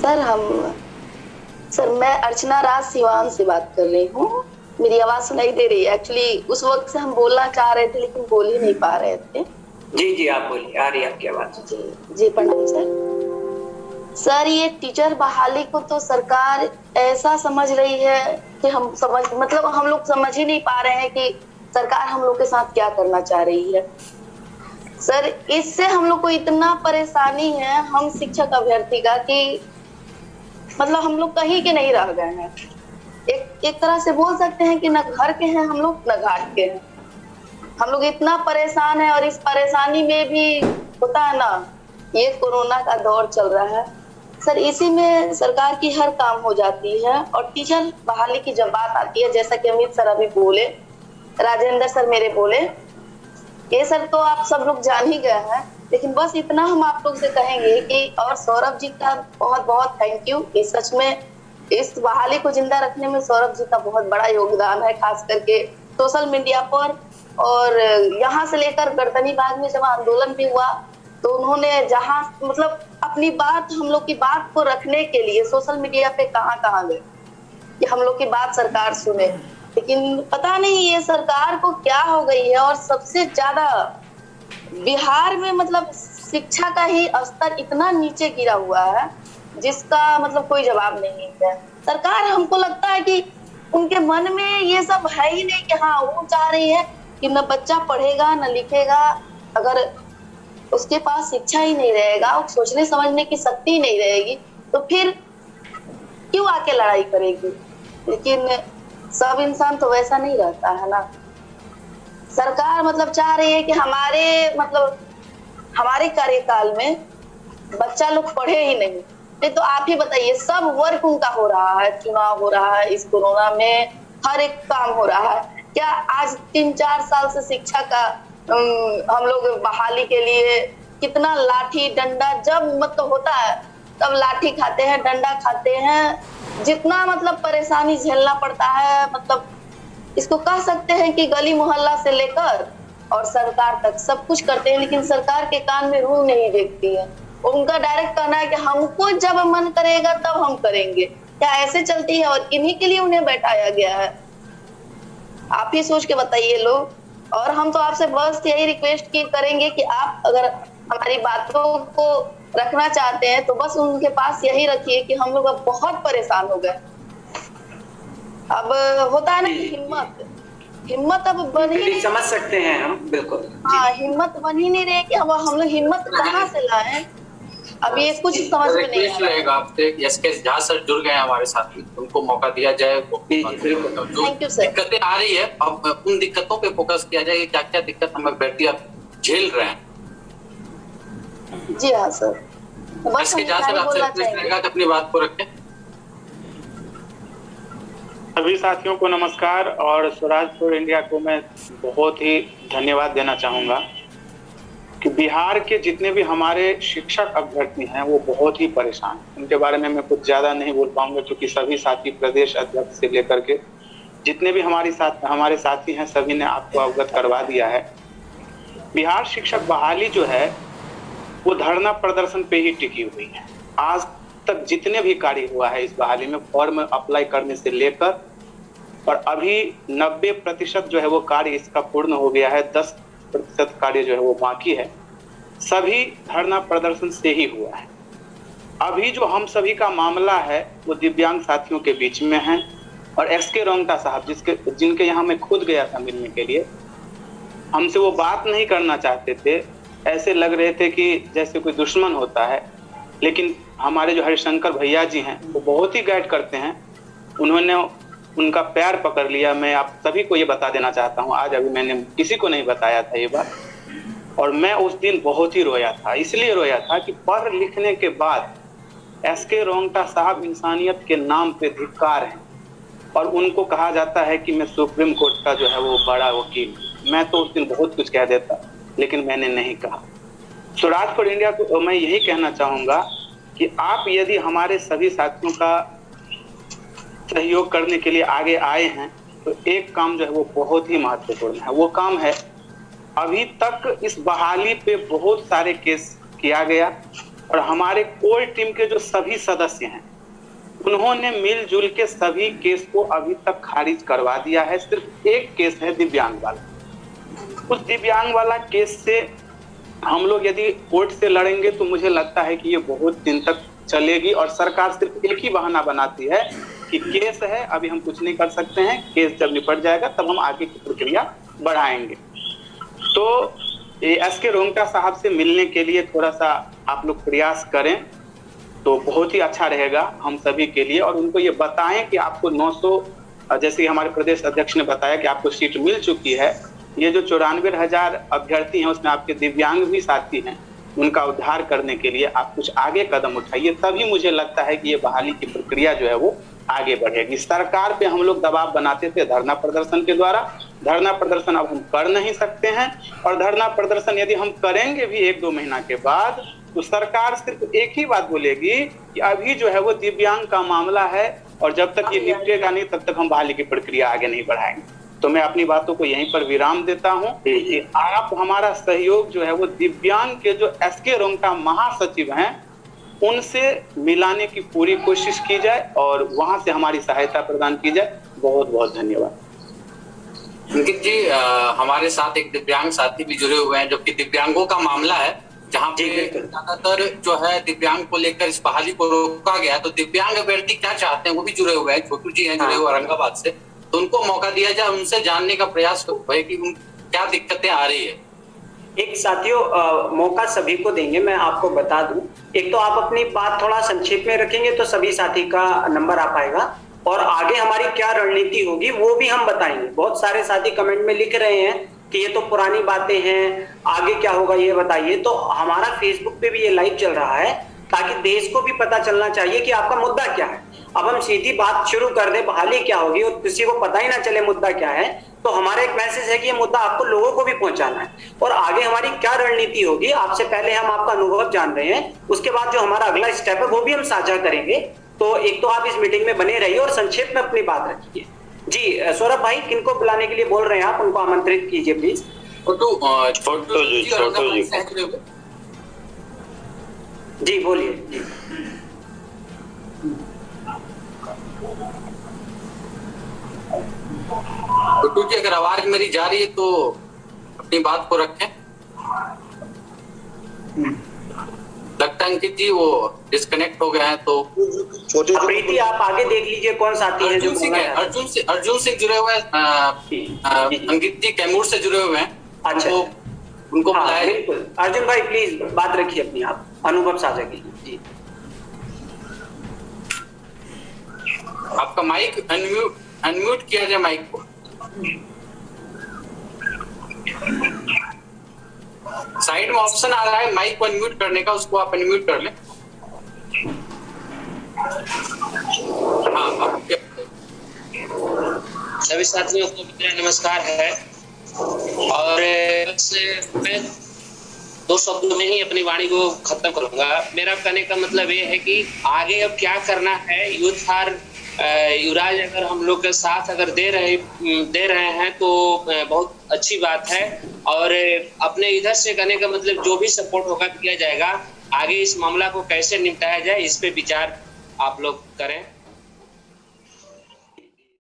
Sir मैं अर्चना राज सिवान से बात कर रही हूँ। मेरी आवाज सुनाई दे रही है? एक्चुअली उस वक्त से हम बोलना चाह रहे थे लेकिन बोल ही नहीं पा रहे थे। जी जी आप बोलिए, आ रही है आपकी आवाज। जी जी प्रणाम सर। ये टीचर बहाली को तो सरकार ऐसा समझ रही है कि हम लोग समझ ही नहीं पा रहे हैं कि सरकार हम लोग के साथ क्या करना चाह रही है। सर इससे हम लोग को इतना परेशानी है हम शिक्षक अभ्यर्थी का कि हम लोग कहीं के नहीं रह गए हैं। एक तरह से बोल सकते हैं कि न घर के हैं हम लोग न घाट के हैं। हम लोग इतना परेशान है और इस परेशानी में भी होता है ना, ये कोरोना का दौर चल रहा है सर, इसी में सरकार की हर काम हो जाती है। और टीचर बहाली की जब बात आती है, जैसा कि अमित सर अभी बोले, राजेंद्र सर मेरे बोले, ये सर तो आप सब लोग जान ही गए हैं, लेकिन बस इतना हम आप लोग से कहेंगे कि और सौरभ जी का बहुत बहुत थैंक यू। इस सच में इस बहाली को जिंदा रखने में सौरभ जी का बहुत बड़ा योगदान है, खास करके सोशल मीडिया पर। और यहाँ से लेकर गर्दनी बाग में जब आंदोलन भी हुआ तो उन्होंने जहाँ अपनी बात, हम लोग की बात को रखने के लिए सोशल मीडिया पे कहाँ गए कि हम लोग की बात सरकार सुने। लेकिन पता नहीं ये सरकार को क्या हो गई है। और सबसे ज्यादा बिहार में शिक्षा का ही स्तर इतना नीचे गिरा हुआ है जिसका कोई जवाब नहीं है। सरकार, हमको लगता है कि उनके मन में ये सब है ही नहीं कि हाँ वो चाह रही है कि न बच्चा पढ़ेगा न लिखेगा। अगर उसके पास शिक्षा ही नहीं रहेगा, सोचने समझने की शक्ति नहीं रहेगी, तो फिर क्यों आके लड़ाई करेगी। लेकिन सब इंसान तो वैसा नहीं रहता है ना। सरकार चाह रही है कि हमारे कार्यकाल में बच्चा लोग पढ़े ही नहीं तो आप ही बताइए, सब वर्क उनका हो रहा है, चुनाव हो रहा है, इस कोरोना में हर एक काम हो रहा है। क्या आज 3-4 साल से शिक्षा का हम लोग बहाली के लिए कितना लाठी डंडा जब होता है तब लाठी खाते हैं, डंडा खाते हैं, जितना परेशानी झेलना पड़ता है। इसको कह सकते हैं कि गली मोहल्ला से लेकर और सरकार तक सब कुछ करते हैं, लेकिन सरकार के कान में रूह नहीं देखती है। उनका डायरेक्ट कहना है कि हमको जब मन करेगा तब हम करेंगे। क्या ऐसे चलती है? और इन्हीं के लिए उन्हें बैठाया गया है। आप ही सोच के बताइए लोग। और हम तो आपसे बस यही रिक्वेस्ट करेंगे कि आप अगर हमारी बातों को रखना चाहते हैं तो बस उनके पास यही रखिए कि हम लोग अब बहुत परेशान हो गए। अब होता है ना कि हिम्मत अब बन ही नहीं, समझ सकते हैं हम, बिल्कुल। हाँ, हिम्मत बन ही नहीं रही कि अब हम लोग हिम्मत कहाँ से लाएं। अब ये कुछ समझ में नहीं आ रहेगा। आपसे एसके झा सर जुड़ गए हमारे साथ, उनको मौका दिया जाए। Thank you sir. दिक्कतें आ रही है, अब उन दिक्कतों पे फोकस किया जाए कि क्या क्या दिक्कत हम अभ्यर्थी झेल रहे हैं। जी हाँ सर, बस एसके झा सर आपसे अपनी बात को रखें। सभी साथियों को नमस्कार। और स्वराज फॉर इंडिया को मैं बहुत ही धन्यवाद देना चाहूँगा कि बिहार के जितने भी हमारे शिक्षक अभ्यर्थी हैं वो बहुत ही परेशान हैं। उनके बारे में मैं कुछ ज़्यादा नहीं बोल पाऊंगा क्योंकि सभी साथी, प्रदेश अध्यक्ष से लेकर के जितने भी हमारे साथी हैं सभी ने आपको अवगत करवा दिया है। बिहार शिक्षक बहाली जो है वो धरना प्रदर्शन पे ही टिकी हुई है। आज तक जितने भी कार्य हुआ है इस बहाली में, फॉर्म अप्लाई करने से लेकर और अभी 90% जो है वो कार्य इसका पूर्ण हो गया है, 10% कार्य जो है वो बाकी है। सभी धरना प्रदर्शन से ही हुआ है। अभी जो हम सभी का मामला है वो दिव्यांग साथियों के बीच में है। और एसके रोंगटा साहब जिनके यहाँ मैं खुद गया था मिलने के लिए, हमसे वो बात नहीं करना चाहते थे। ऐसे लग रहे थे कि जैसे कोई दुश्मन होता है। लेकिन हमारे जो हरिशंकर भैया जी हैं वो बहुत ही गाइड करते हैं। उन्होंने उनका पैर पकड़ लिया। मैं आप सभी को ये बता देना चाहता हूँ, आज अभी मैंने किसी को नहीं बताया था ये बात। और मैं उस दिन बहुत ही रोया था। इसलिए रोया था कि पढ़ लिखने के बाद एसके रोंगटा साहब इंसानियत के नाम पे धिक्कार हैं और उनको कहा जाता है कि मैं सुप्रीम कोर्ट का जो है वो बड़ा वकील। मैं तो उस दिन बहुत कुछ कह देता, लेकिन मैंने नहीं कहा। स्वराज फॉर इंडिया को मैं यही कहना चाहूँगा कि आप यदि हमारे सभी साथियों का सहयोग करने के लिए आगे आए हैं तो एक काम जो है वो बहुत ही महत्वपूर्ण है। वो काम है, अभी तक इस बहाली पे बहुत सारे केस किया गया और हमारे कोर टीम के जो सभी सदस्य हैं उन्होंने मिलजुल के सभी केस को अभी तक खारिज करवा दिया है। सिर्फ एक केस है दिव्यांग वाला। उस दिव्यांग वाला केस से हम लोग यदि कोर्ट से लड़ेंगे तो मुझे लगता है कि ये बहुत दिन तक चलेगी और सरकार सिर्फ एक ही बहाना बनाती है कि केस है, अभी हम कुछ नहीं कर सकते हैं, केस जब निपट जाएगा तब हम आगे की प्रक्रिया बढ़ाएंगे। तो एसके रोंगटा साहब से मिलने के लिए थोड़ा सा आप लोग प्रयास करें तो बहुत ही अच्छा रहेगा हम सभी के लिए, और उनको ये बताएं कि आपको 900 जैसे हमारे प्रदेश अध्यक्ष ने बताया कि आपको सीट मिल चुकी है। ये जो 94,000 अभ्यर्थी हैं उसमें आपके दिव्यांग भी साथी हैं, उनका उद्धार करने के लिए आप कुछ आगे कदम उठाइए, तभी मुझे लगता है कि ये बहाली की प्रक्रिया जो है वो आगे बढ़ेगी। सरकार पे हम लोग दबाव बनाते थे धरना प्रदर्शन के द्वारा, धरना प्रदर्शन अब हम कर नहीं सकते हैं, और धरना प्रदर्शन यदि हम करेंगे भी 1-2 महीना के बाद तो सरकार सिर्फ एक ही बात बोलेगी कि अभी जो है वो दिव्यांग का मामला है और जब तक ये निपटेगा नहीं तब तक हम बहाली की प्रक्रिया आगे नहीं बढ़ाएंगे। तो मैं अपनी बातों को यहीं पर विराम देता हूं कि आप हमारा सहयोग जो है वो दिव्यांग के जो एसके रोंगटा महासचिव हैं उनसे मिलाने की पूरी कोशिश की जाए और वहां से हमारी सहायता प्रदान की जाए। बहुत बहुत धन्यवाद। अंकित जी, हमारे साथ एक दिव्यांग साथी भी जुड़े हुए हैं, जो कि दिव्यांगों का मामला है, जहाँ पे ज्यादातर जो है दिव्यांग को लेकर इस बहाली को रोका गया। तो दिव्यांग अभ्यर्थी क्या चाहते हैं वो भी जुड़े हुए हैं, छोटू जी हैं जुड़े हुए औरंगाबाद से, तो उनको मौका दिया जाए, उनसे जानने का प्रयास है कि क्या दिक्कतें आ रही है। एक साथियों, मौका सभी को देंगे। मैं आपको बता दूं, एक तो आप अपनी बात थोड़ा संक्षेप में रखेंगे तो सभी साथी का नंबर आ पाएगा, और आगे हमारी क्या रणनीति होगी वो भी हम बताएंगे। बहुत सारे साथी कमेंट में लिख रहे हैं कि ये तो पुरानी बातें हैं, आगे क्या होगा ये बताइए। तो हमारा फेसबुक पे भी ये लाइव चल रहा है ताकि देश को भी पता चलना चाहिए कि आपका मुद्दा क्या है। अब हम सीधी बात शुरू कर दें बहाली क्या होगी और किसी को पता ही ना चले मुद्दा क्या है, तो हमारा एक मैसेज है कि ये मुद्दा आपको लोगों को भी पहुंचाना है और आगे हमारी क्या रणनीति होगी। आपसे पहले हम आपका अनुभव जान रहे हैं, उसके बाद जो हमारा अगला स्टेप है वो भी हम साझा करेंगे। तो एक तो आप इस मीटिंग में बने रहिए और संक्षेप में अपनी बात रखिए। जी सौरभ भाई, किनको बुलाने के लिए बोल रहे हैं आप, उनको आमंत्रित कीजिए प्लीज। छोटू जी बोलिए। जी छोटू जी, अगर आवाज मेरी जा रही है तो अपनी बात को रखें। लगता है अंकित जी वो डिस्कनेक्ट हो गए हैं, तो प्रीति आप आगे देख लीजिए कौन साथी है जो अर्जुन सिंह जुड़े हुए हैं, अंकित जी कैमूर से जुड़े हुए हैं। अच्छा, तो उनको बुलाया। बिल्कुल अर्जुन भाई प्लीज बात रखिए अपनी, आप अनुभव साझा कीजिए। जी आपका माइक अनम्यूट किया जाए माइक को। साइड में ऑप्शन आ रहा है माइक को अनम्यूट करने का, उसको आप अनम्यूट कर लें। हाँ, सभी साथियों को मेरा नमस्कार है, और मैं 2 शब्दों में ही अपनी वाणी को खत्म करूंगा। मेरा कहने का मतलब ये है कि आगे अब क्या करना है। यूथ फॉर युवराज अगर हम लोग के साथ अगर दे रहे हैं तो बहुत अच्छी बात है, और अपने इधर से कहने का मतलब जो भी सपोर्ट होगा किया जाएगा। आगे इस मामला को कैसे निपटाया जाए इस पे विचार आप लोग करें।